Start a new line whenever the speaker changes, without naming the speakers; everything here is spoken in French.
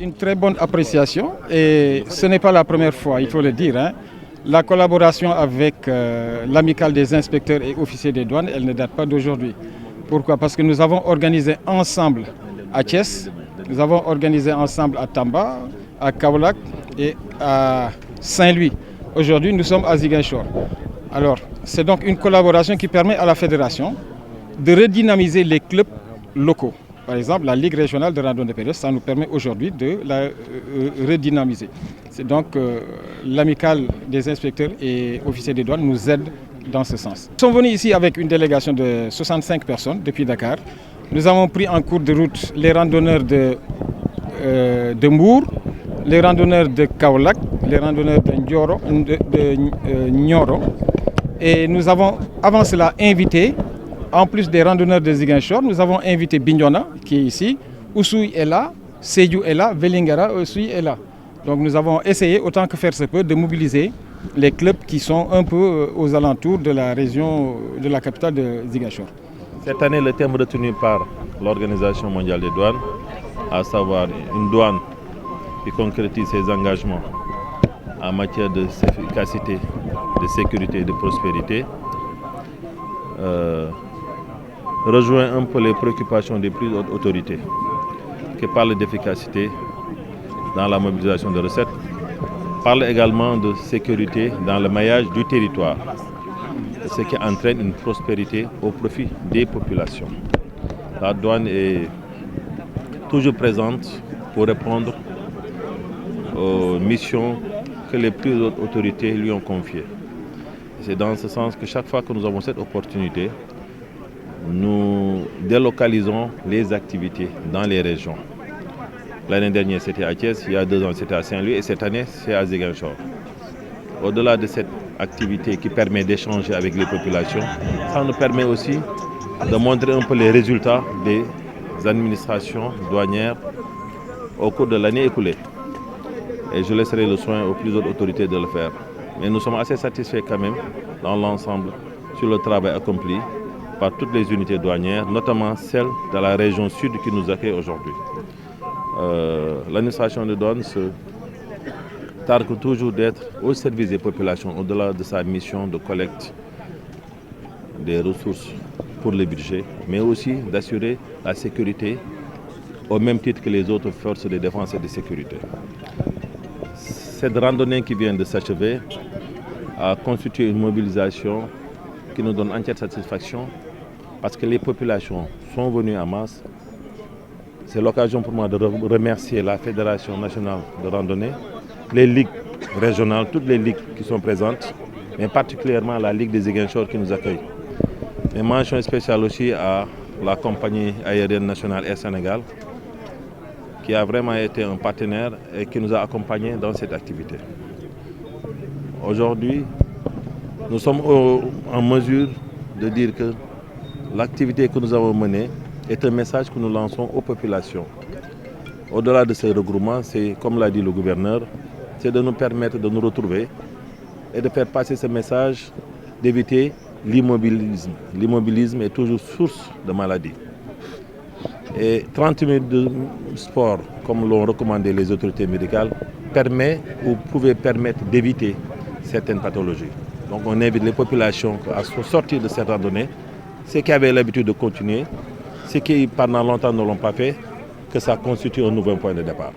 une très bonne appréciation et ce n'est pas la première fois, il faut le dire, hein. La collaboration avec l'amicale des inspecteurs et officiers des douanes, elle ne date pas d'aujourd'hui. Pourquoi? Parce que nous avons organisé ensemble à Thiès, nous avons organisé ensemble à Tamba, à Kaolack et à Saint-Louis. Aujourd'hui, nous sommes à Ziguinchor. Alors, c'est donc une collaboration qui permet à la fédération de redynamiser les clubs locaux. Par exemple, la Ligue régionale de randonnée pédestre, ça nous permet aujourd'hui de la redynamiser. C'est donc l'amicale des inspecteurs et officiers des douanes nous aide dans ce sens. Nous sommes venus ici avec une délégation de 65 personnes depuis Dakar. Nous avons pris en cours de route les randonneurs de Mbour, les randonneurs de Kaolack, les randonneurs de Nioro. Et nous avons avant cela invité, en plus des randonneurs de Ziguinchor, nous avons invité Bignona qui est ici, Oussouye est là, Sédhiou est là, Vélingara aussi est là. Donc nous avons essayé autant que faire se peut de mobiliser les clubs qui sont un peu aux alentours de la région de la capitale de Ziguinchor.
Cette année, le thème retenu par l'Organisation mondiale des douanes, à savoir une douane qui concrétise ses engagements en matière d'efficacité, de sécurité et de prospérité, rejoint un peu les préoccupations des plus hautes autorités qui parlent d'efficacité dans la mobilisation de recettes, parlent également de sécurité dans le maillage du territoire, ce qui entraîne une prospérité au profit des populations. La douane est toujours présente pour répondre aux missions que les plus hautes autorités lui ont confiées. C'est dans ce sens que chaque fois que nous avons cette opportunité, nous délocalisons les activités dans les régions. L'année dernière, c'était à Thiès, il y a 2 ans, c'était à Saint-Louis et cette année, c'est à Ziguinchor. Au-delà de cette activité qui permet d'échanger avec les populations, ça nous permet aussi de montrer un peu les résultats des administrations douanières au cours de l'année écoulée. Et je laisserai le soin aux plus hautes autorités de le faire. Mais nous sommes assez satisfaits quand même dans l'ensemble sur le travail accompli par toutes les unités douanières, notamment celles de la région sud qui nous accueille aujourd'hui. L'administration de douane se targue toujours d'être au service des populations au-delà de sa mission de collecte des ressources pour le budget, mais aussi d'assurer la sécurité au même titre que les autres forces de défense et de sécurité. Cette randonnée qui vient de s'achever a constitué une mobilisation qui nous donne entière satisfaction parce que les populations sont venues en masse. C'est l'occasion pour moi de remercier la Fédération nationale de randonnée, les ligues régionales, toutes les ligues qui sont présentes, mais particulièrement la Ligue des Ziguinchor qui nous accueille. Et mention spéciale aussi à la compagnie aérienne nationale Air Sénégal, qui a vraiment été un partenaire et qui nous a accompagnés dans cette activité. Aujourd'hui, nous sommes en mesure de dire que l'activité que nous avons menée est un message que nous lançons aux populations. Au-delà de ces regroupements, c'est, comme l'a dit le gouverneur, c'est de nous permettre de nous retrouver et de faire passer ce message d'éviter l'immobilisme. L'immobilisme est toujours source de maladies. Et 30 minutes de sport, comme l'ont recommandé les autorités médicales, permet ou pouvait permettre d'éviter certaines pathologies. Donc on invite les populations à sortir de cette randonnée, ceux qui avaient l'habitude de continuer, ceux qui pendant longtemps ne l'ont pas fait, que ça constitue un nouveau point de départ.